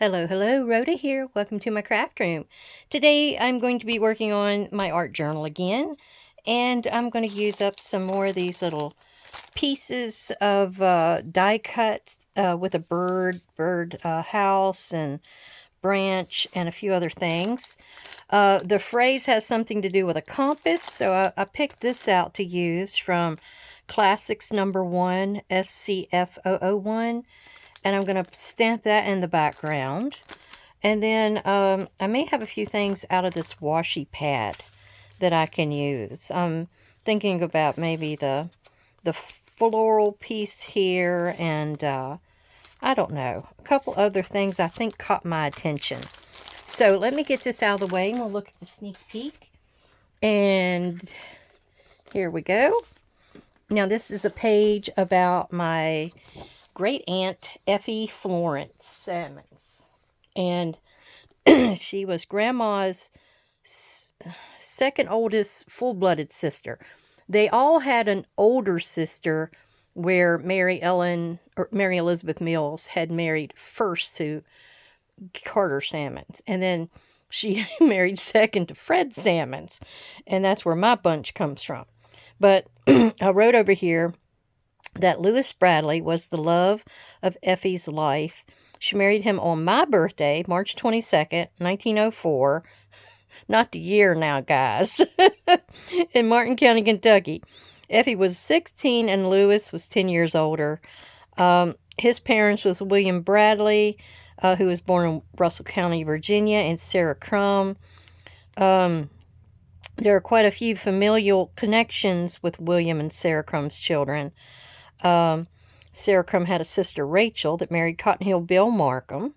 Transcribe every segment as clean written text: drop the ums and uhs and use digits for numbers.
Hello, Rhoda here. Welcome to my craft room. Today I'm going to be working on my art journal again, and I'm going to use up some more of these little pieces of die cut with a bird house and branch and a few other things. The phrase has something to do with a compass, so I picked this out to use from Classics number 1, SCF001. And I'm going to stamp that in the background. And then I may have a few things out of this washi pad that I can use. I'm thinking about maybe the floral piece here and I don't know. A couple other things I think caught my attention. So let me get this out of the way and we'll look at the sneak peek. And here we go. Now this is a page about my great aunt Effie Florence Salmons, and she was Grandma's second oldest full-blooded sister. They all had an older sister where Mary Elizabeth Mills had married first to Carter Salmons, and then she married second to Fred Salmons, and that's where my bunch comes from. But I wrote over here that Lewis Bradley was the love of Effie's life. She married him on my birthday, March 22nd, 1904. Not the year now, guys. In Martin County, Kentucky. Effie was 16 and Lewis was 10 years older. His parents was William Bradley, who was born in Russell County, Virginia, and Sarah Crum. There are quite a few familial connections with William and Sarah Crum's children. Sarah Crum had a sister, Rachel, that married Cotton Hill Bill Markham.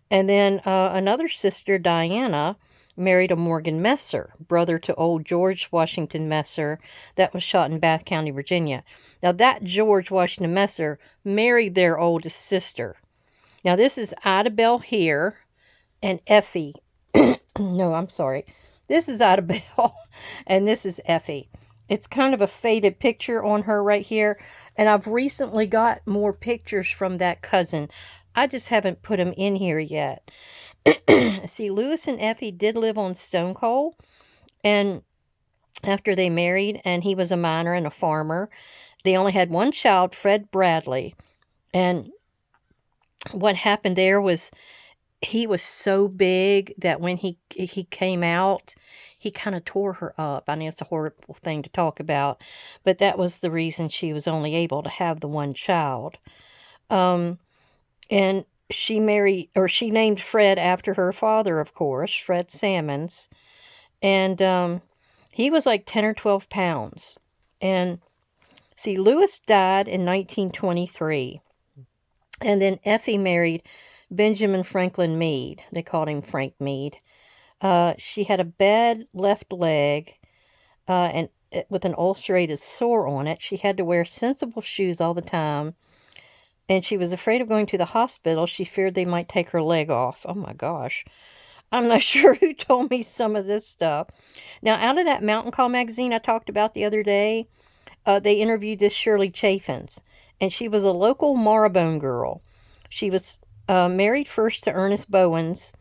And then another sister, Diana, married a Morgan Messer, brother to old George Washington Messer, that was shot in Bath County, Virginia. Now, that George Washington Messer married their oldest sister. Now, this is Ida Bell here and Effie. No, I'm sorry. This is Ida Bell and this is Effie. It's kind of a faded picture on her right here. And I've recently got more pictures from that cousin. I just haven't put them in here yet. See, Lewis and Effie did live on Stone Coal. And after they married, and he was a miner and a farmer, they only had one child, Fred Bradley. And what happened there was he was so big that when he came out, he kind of tore her up. I know it's a horrible thing to talk about, but that was the reason she was only able to have the one child. And she named Fred after her father, of course, Fred Salmons. And he was like 10 or 12 pounds. And see, Lewis died in 1923. And then Effie married Benjamin Franklin Meade. They called him Frank Meade. She had a bad left leg and with an ulcerated sore on it. She had to wear sensible shoes all the time. And she was afraid of going to the hospital. She feared they might take her leg off. Oh my gosh. I'm not sure who told me some of this stuff. Now, out of that Mountain Call magazine I talked about the other day, they interviewed this Shirley Chaffins. And she was a local Marrowbone girl. She was married first to Ernest Bowens,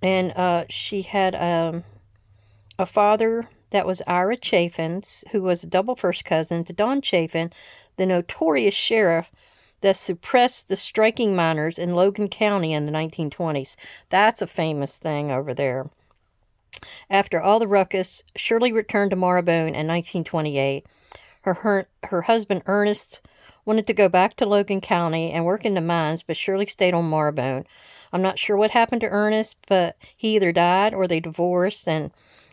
and she had a father that was Ira Chaffins, who was a double first cousin to Don Chaffin, the notorious sheriff that suppressed the striking miners in Logan County in the 1920s. That's a famous thing over there. After all the ruckus, Shirley returned to Marrowbone in 1928. Her husband, Ernest, wanted to go back to Logan County and work in the mines, but Shirley stayed on Marrowbone. I'm not sure what happened to Ernest, but he either died or they divorced. And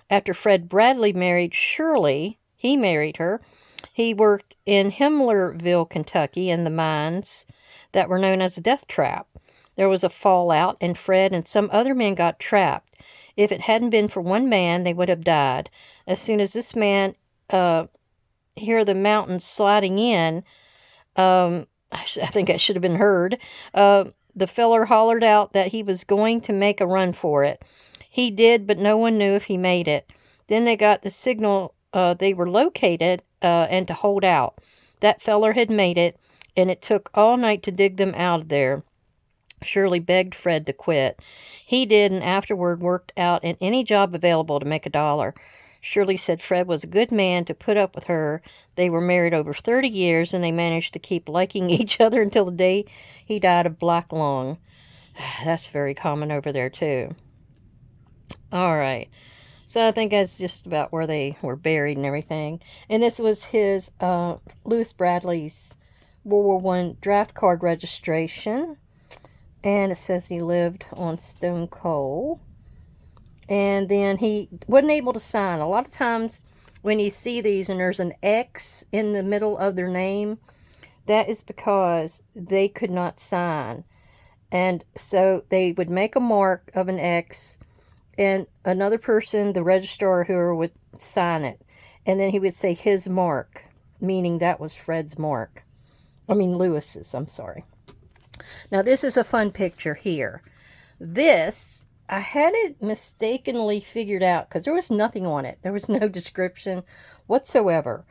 after Fred Bradley married Shirley, he married her. He worked in Himmlerville, Kentucky, in the mines that were known as a death trap. There was a fallout, and Fred and some other men got trapped. If it hadn't been for one man, they would have died. As soon as this man heard the mountains sliding in, I think that should have been heard. The feller hollered out that he was going to make a run for it. He did, but no one knew if he made it. Then they got the signal they were located and to hold out. That feller had made it, and it took all night to dig them out of there. Shirley begged Fred to quit. He did, and afterward worked out in any job available to make $1. Shirley said Fred was a good man to put up with her. They were married over 30 years, and they managed to keep liking each other until the day he died of black lung. That's very common over there, too. All right. So I think that's just about where they were buried and everything. And this was his, Lewis Bradley's World War One draft card registration. And it says he lived on Stone Coal. And then he wasn't able to sign. A lot of times when you see these and there's an X in the middle of their name, that is because they could not sign. And so they would make a mark of an X, and another person, the registrar or whoever, would sign it. And then he would say his mark, meaning that was Fred's mark. I mean Lewis's, I'm sorry. Now this is a fun picture here. This, I had it mistakenly figured out because there was nothing on it. There was no description whatsoever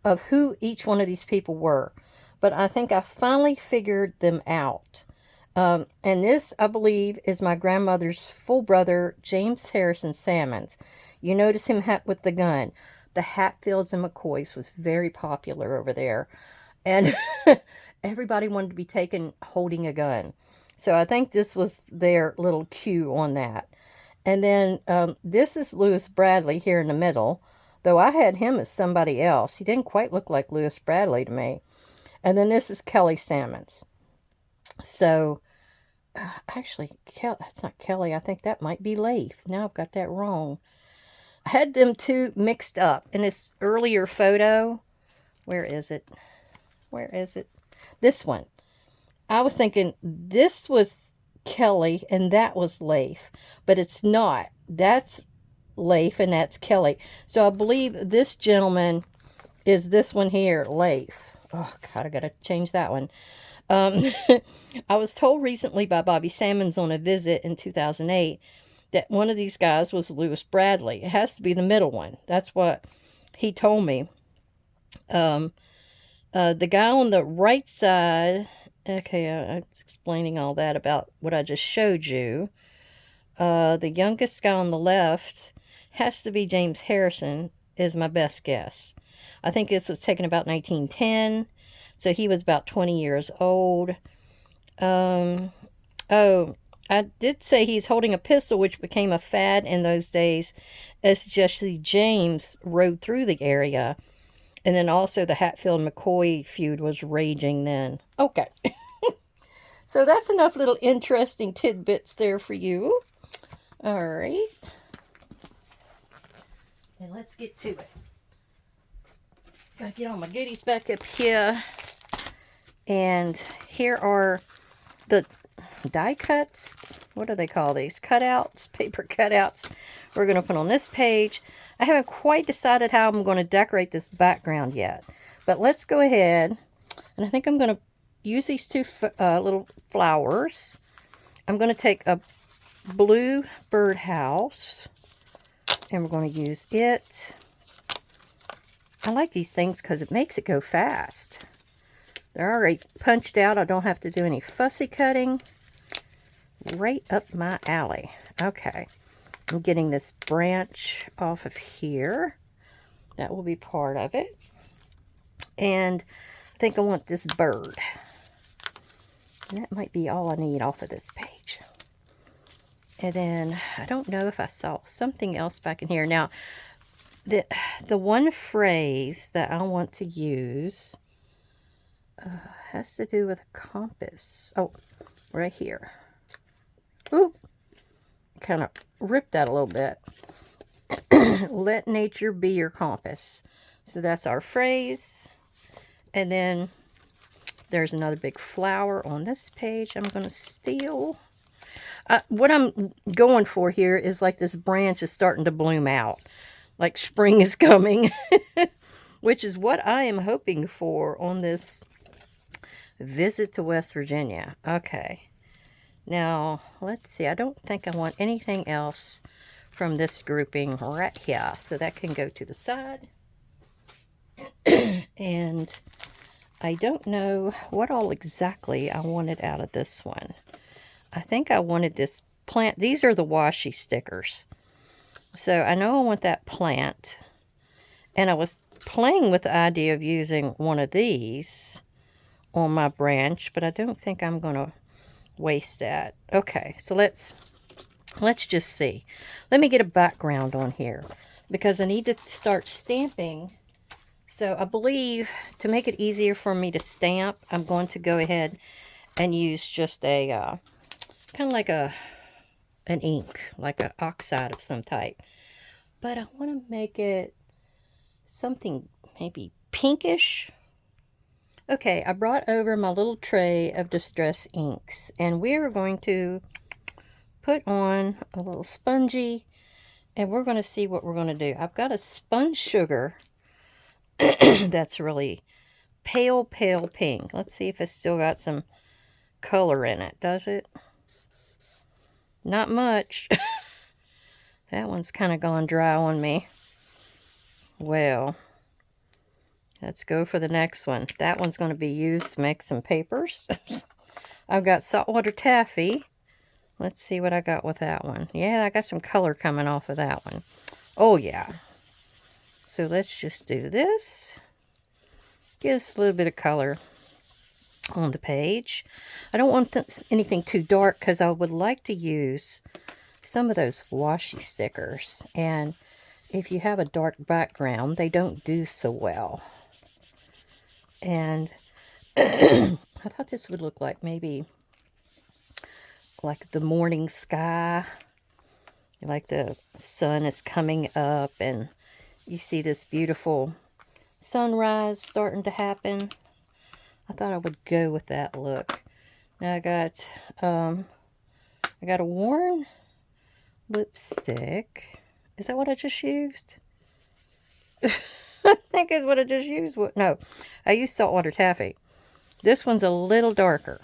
of who each one of these people were. But I think I finally figured them out. And this, I believe, is my grandmother's full brother, James Harrison Salmons. You notice him with the gun. The Hatfields and McCoys was very popular over there. And everybody wanted to be taken holding a gun. So I think this was their little cue on that. And then this is Lewis Bradley here in the middle. Though I had him as somebody else. He didn't quite look like Lewis Bradley to me. And then this is Kelly Salmons. So, actually, that's not Kelly. I think that might be Leif. Now I've got that wrong. I had them two mixed up in this earlier photo. Where is it? Where is it? This one. I was thinking this was Kelly and that was Leif. But it's not. That's Leif and that's Kelly. So I believe this gentleman is this one here, Leif. Oh, God, I got to change that one. I was told recently by Bobby Salmons on a visit in 2008 that one of these guys was Lewis Bradley. It has to be the middle one. That's what he told me. The guy on the right side, okay, I'm explaining all that about what I just showed you. The youngest guy on the left has to be James Harrison, is my best guess. I think this was taken about 1910. So he was about 20 years old. Oh, I did say he's holding a pistol, which became a fad in those days as Jesse James rode through the area. And then also the Hatfield-McCoy feud was raging then. Okay. So that's enough little interesting tidbits there for you. All right. And let's get to it. Gotta get all my goodies back up here. And here are the die cuts. What do they call these? Cutouts, paper cutouts. We're going to put on this page. I haven't quite decided how I'm going to decorate this background yet. But let's go ahead. And I think I'm going to use these two little flowers. I'm going to take a blue birdhouse. And we're going to use it. I like these things because it makes it go fast. They're already punched out. I don't have to do any fussy cutting. Right up my alley. Okay. I'm getting this branch off of here. That will be part of it. And I think I want this bird. And that might be all I need off of this page. And then I don't know if I saw something else back in here. Now, the one phrase that I want to use has to do with a compass. Oh, right here. Ooh, kind of ripped that a little bit. Let nature be your compass. So that's our phrase. And then there's another big flower on this page I'm going to steal. What I'm going for here is like this branch is starting to bloom out. Like spring is coming. Which is what I am hoping for on this visit to West Virginia. Okay. Now, let's see. I don't think I want anything else from this grouping right here. So that can go to the side. And I don't know what all exactly I wanted out of this one. I think I wanted this plant. These are the washi stickers. So I know I want that plant. And I was playing with the idea of using one of these on my branch, but I don't think I'm going to waste that. Okay, so let's just see. Let me get a background on here because I need to start stamping. So I believe to make it easier for me to stamp, I'm going to go ahead and use just a kind of like an ink, like an oxide of some type. But I want to make it something maybe pinkish. Okay, I brought over my little tray of distress inks, and we're going to put on a little spongy, and we're going to see what we're going to do. I've got a sponge sugar that's really pale pink. Let's see if it's still got some color in it. Does it? Not much. That one's kind of gone dry on me. Well, let's go for the next one. That one's going to be used to make some papers. I've got saltwater taffy. Let's see what I got with that one. Yeah, I got some color coming off of that one. Oh, yeah. So let's just do this. Get us a little bit of color on the page. I don't want anything too dark because I would like to use some of those washi stickers. And if you have a dark background, they don't do so well. And I thought this would look like maybe like the morning sky. Like the sun is coming up and you see this beautiful sunrise starting to happen. I thought I would go with that look. Now I got a worn lipstick. Is that what I just used? I think it's what I just used. No, I used saltwater taffy. This one's a little darker.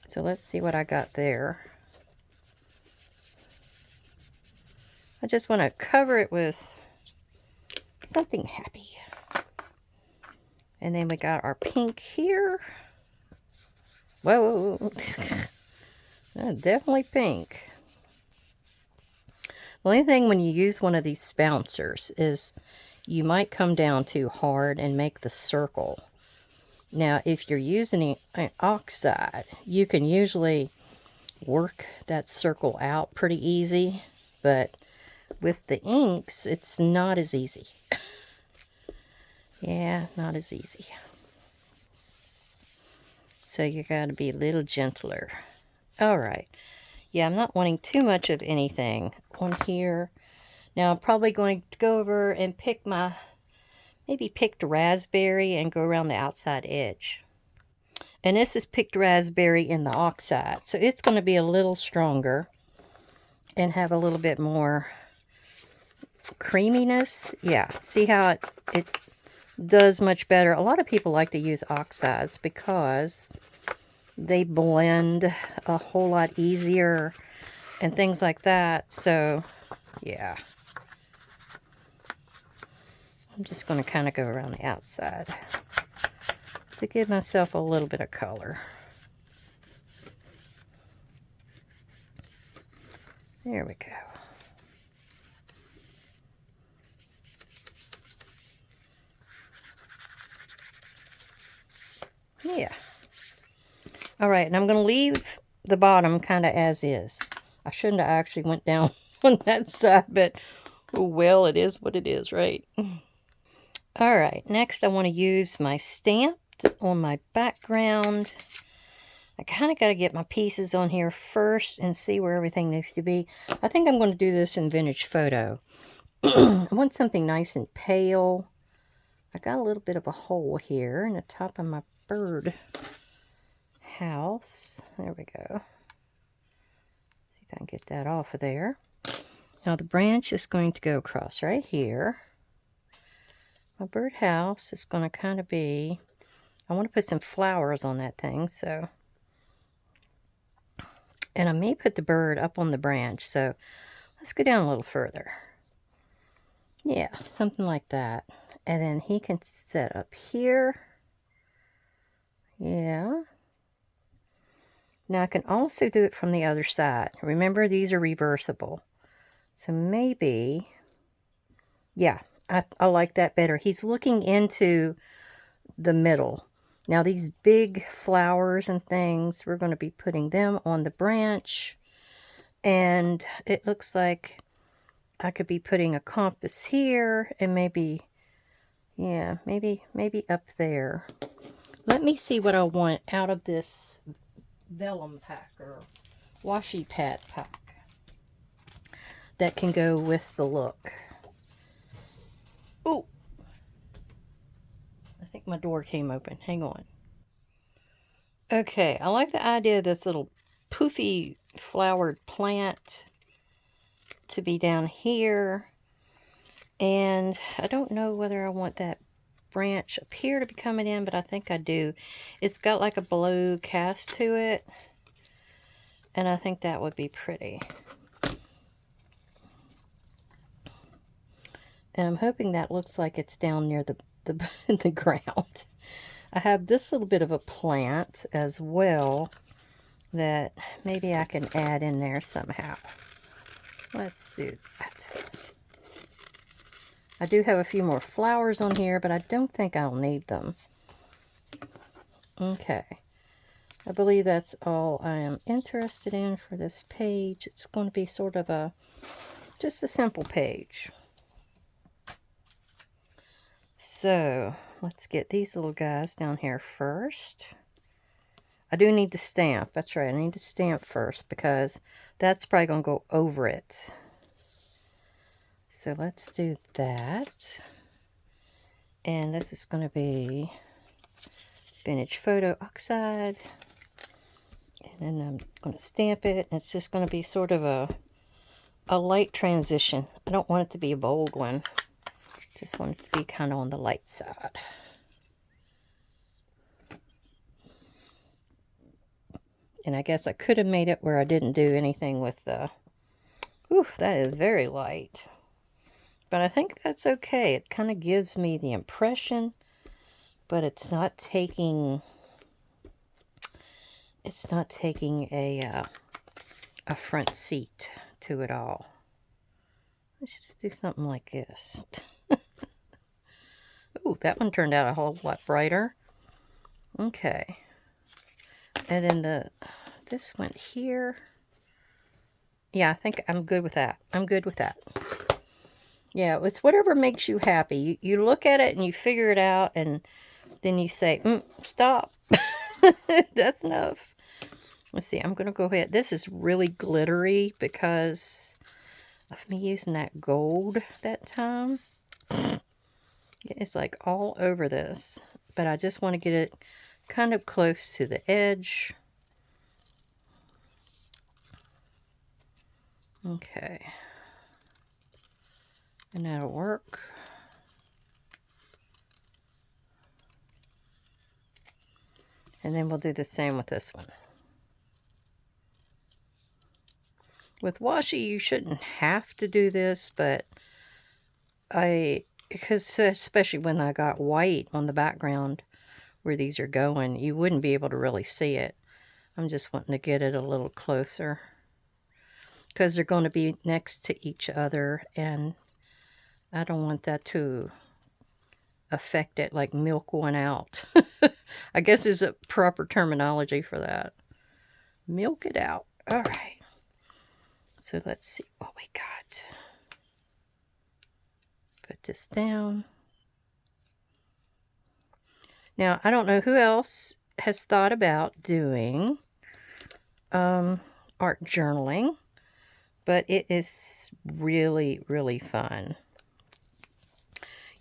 So let's see what I got there. I just want to cover it with something happy. And then we got our pink here. Whoa. That's definitely pink. The only thing when you use one of these spouncers is you might come down too hard and make the circle. Now, if you're using an oxide, you can usually work that circle out pretty easy. But with the inks, it's not as easy. Yeah, not as easy. So you got to be a little gentler. All right. Yeah, I'm not wanting too much of anything on here. Now, I'm probably going to go over and pick my, maybe picked raspberry and go around the outside edge. And this is picked raspberry in the oxide. So it's going to be a little stronger and have a little bit more creaminess. Yeah, see how it does much better. A lot of people like to use oxides because they blend a whole lot easier and things like that. So, yeah. I'm just going to kind of go around the outside to give myself a little bit of color. There we go. Yeah. All right, and I'm going to leave the bottom kind of as is. I shouldn't have actually went down on that side, but oh well, it is what it is, right? All right, next I want to use my stamp on my background. I kind of got to get my pieces on here first and see where everything needs to be. I think I'm going to do this in Vintage Photo. I want something nice and pale. I got a little bit of a hole here in the top of my bird house. There we go. See if I can get that off of there. Now the branch is going to go across right here. My bird house is going to kind of be, I want to put some flowers on that thing, so. And I may put the bird up on the branch, so let's go down a little further. Yeah, something like that. And then he can sit up here. Yeah. Now I can also do it from the other side. Remember, these are reversible. So maybe, yeah, I like that better. He's looking into the middle. Now these big flowers and things, we're going to be putting them on the branch. And it looks like I could be putting a compass here and maybe, yeah, maybe up there. Let me see what I want out of this vellum pack or washi pad pack that can go with the look. Oh, I think my door came open. Hang on. Okay, I like the idea of this little poofy flowered plant to be down here. And I don't know whether I want that branch up here to be coming in, but I think I do. It's got like a blue cast to it. And I think that would be pretty. And I'm hoping that looks like it's down near the ground. I have this little bit of a plant as well that maybe I can add in there somehow. Let's do that. I do have a few more flowers on here, but I don't think I'll need them. Okay. I believe that's all I am interested in for this page. It's going to be sort of just a simple page. So, let's get these little guys down here first. I do need to stamp. That's right, I need to stamp first because that's probably going to go over it. So let's do that. And this is going to be Vintage Photo Oxide. And then I'm going to stamp it. It's just going to be sort of a light transition. I don't want it to be a bold one. Just want it to be kind of on the light side. And I guess I could have made it where I didn't do anything with the... Ooh, that is very light. But I think that's okay. It kind of gives me the impression, but it's not taking... It's not taking a front seat to it all. Let's just do something like this. Ooh, that one turned out a whole lot brighter. Okay. And then this went here. Yeah, I think I'm good with that. I'm good with that. Yeah, it's whatever makes you happy. You look at it and you figure it out, and then you say, stop. That's enough. Let's see, I'm going to go ahead. This is really glittery because of me using that gold that time. It's like all over this, but I just want to get it kind of close to the edge. Okay. And that'll work. And then we'll do the same with this one. With washi, you shouldn't have to do this, but because especially when I got white on the background where these are going, you wouldn't be able to really see it. I'm just wanting to get it a little closer because they're going to be next to each other, and I don't want that to affect it, like milk one out. I guess is a proper terminology for that. Milk it out. All right. So let's see what we got. Put this down. Now, I don't know who else has thought about doing art journaling, but it is really, really fun.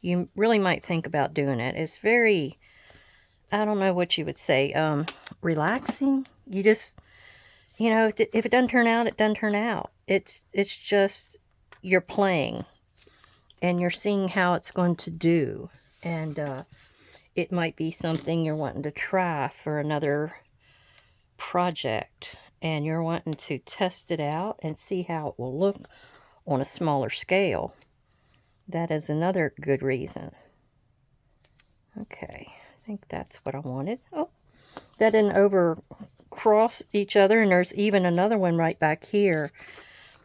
You really might think about doing it. It's very, I don't know what you would say, relaxing. You just, you know, if it doesn't turn out, it doesn't turn out. It's just, you're playing and you're seeing how it's going to do. And it might be something you're wanting to try for another project, and you're wanting to test it out and see how it will look on a smaller scale. That is another good reason. Okay, I think that's what I wanted. Oh, that didn't across each other, and there's even another one right back here.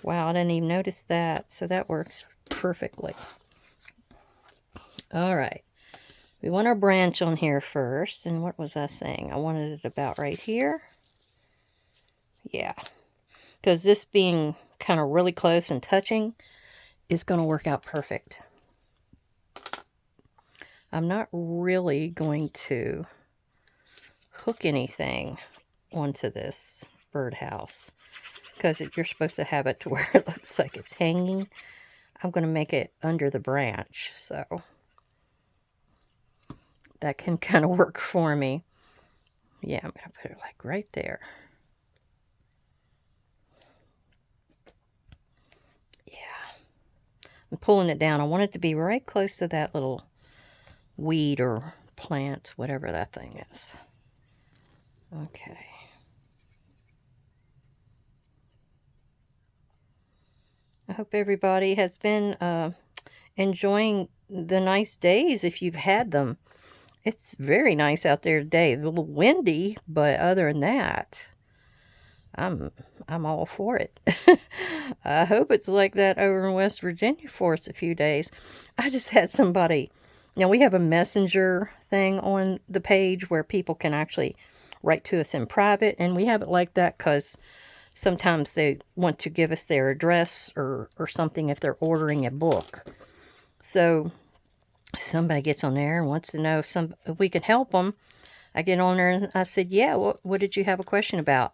Wow, I didn't even notice that. So that works perfectly. All right. We want our branch on here first. And what was I saying? I wanted it about right here. Yeah. Because this being kind of really close and touching is going to work out perfect. I'm not really going to hook anything onto this birdhouse because you're supposed to have it to where it looks like it's hanging. I'm going to make it under the branch, so that can kind of work for me. Yeah, I'm going to put it like right there. Yeah. I'm pulling it down. I want it to be right close to that little weed or plant, whatever that thing is. Okay. I hope everybody has been enjoying the nice days if you've had them. It's very nice out there today. A little windy, but other than that, I'm all for it. I hope it's like that over in West Virginia for us a few days. I just had somebody, we have a messenger thing on the page where people can actually write to us in private, and we have it like that because sometimes they want to give us their address or something if they're ordering a book. So somebody gets on there and wants to know if we can help them. I get on there and I said, yeah, what did you have a question about?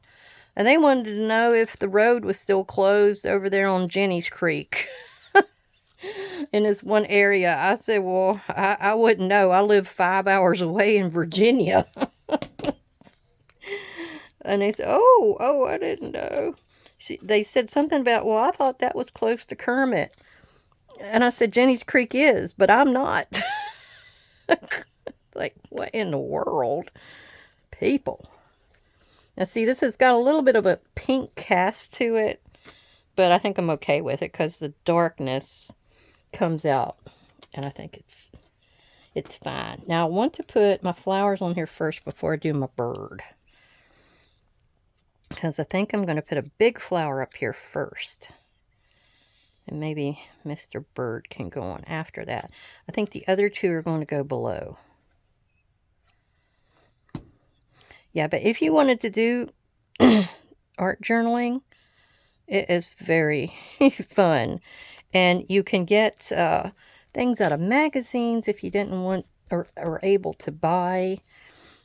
And they wanted to know if the road was still closed over there on Jenny's Creek in this one area. I said, well, I wouldn't know. I live 5 hours away in Virginia. And they said, oh, I didn't know. They said something about, well, I thought that was close to Kermit. And I said, Jenny's Creek is, but I'm not. Like, what in the world? People. Now, see, this has got a little bit of a pink cast to it, but I think I'm okay with it because the darkness comes out, and I think it's fine. Now, I want to put my flowers on here first before I do my bird, because I think I'm going to put a big flower up here first, and maybe Mr. Bird can go on after that. I think the other two are going to go below. Yeah, but if you wanted to do art journaling, it is very fun. And you can get things out of magazines if you didn't want or able to buy.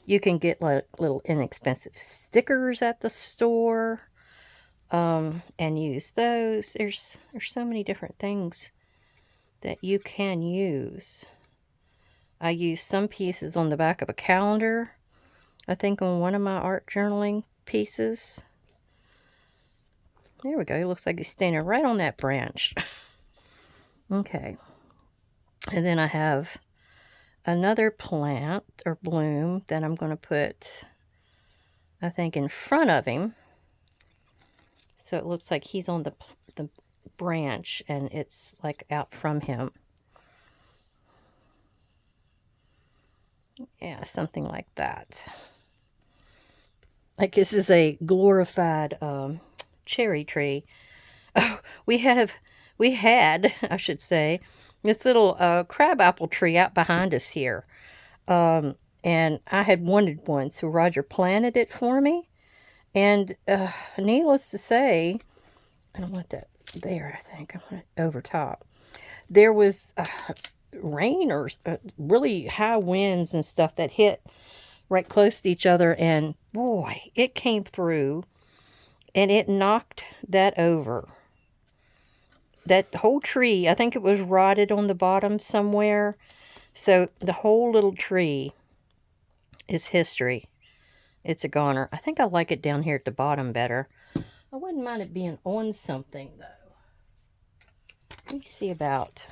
You can get like little inexpensive stickers at the store and use those. There's so many different things that you can use. I use some pieces on the back of a calendar. I think on one of my art journaling pieces. There we go. It looks like he's standing right on that branch. Okay. And then I have another plant or bloom that I'm going to put, I think, in front of him. So it looks like he's on the branch and it's like out from him. Yeah, something like that. Like this is a glorified cherry tree. Oh, we had, I should say, this little crabapple tree out behind us here. And I had wanted one, so Roger planted it for me. And needless to say, I don't want that there, I think. I want it over top. There was rain or really high winds and stuff that hit right close to each other, and boy, it came through and it knocked that over. That whole tree, I think it was rotted on the bottom somewhere. So the whole little tree is history. It's a goner. I think I like it down here at the bottom better. I wouldn't mind it being on something though. Let me see about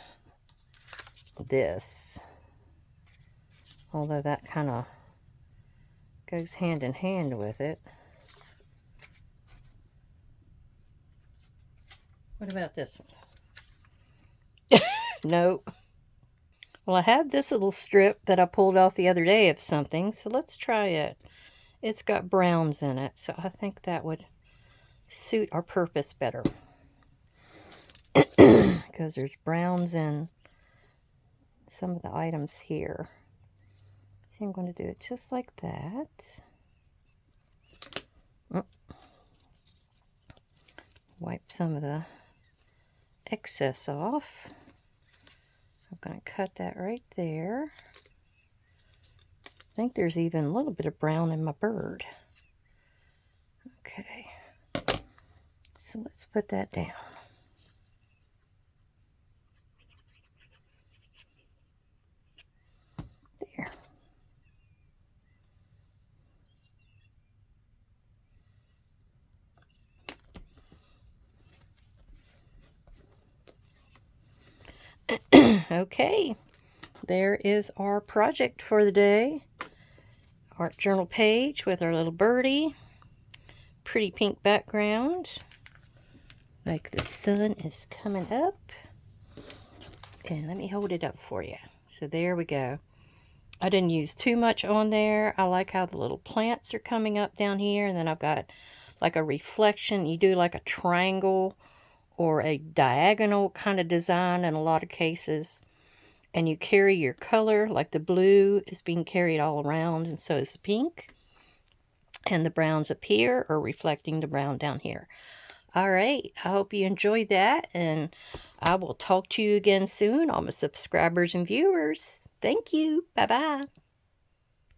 this. Although that kind of goes hand in hand with it. What about this one? No. Well, I have this little strip that I pulled off the other day of something, so let's try it. it's got browns in it, so I think that would suit our purpose better. Because there's browns in some of the items here. So I'm going to do it just like that. Wipe some of the excess off. I'm going to cut that right there. I think there's even a little bit of brown in my bird. Okay, so let's put that down. There. Okay, there is our project for the day. Art journal page with our little birdie. Pretty pink background. Like the sun is coming up. And let me hold it up for you. So there we go. I didn't use too much on there. I like how the little plants are coming up down here. And then I've got like a reflection. You do like a triangle or a diagonal kind of design in a lot of cases. And you carry your color, like the blue is being carried all around, and so is the pink. And the browns up here are reflecting the brown down here. All right, I hope you enjoyed that, and I will talk to you again soon, all my subscribers and viewers. Thank you. Bye-bye.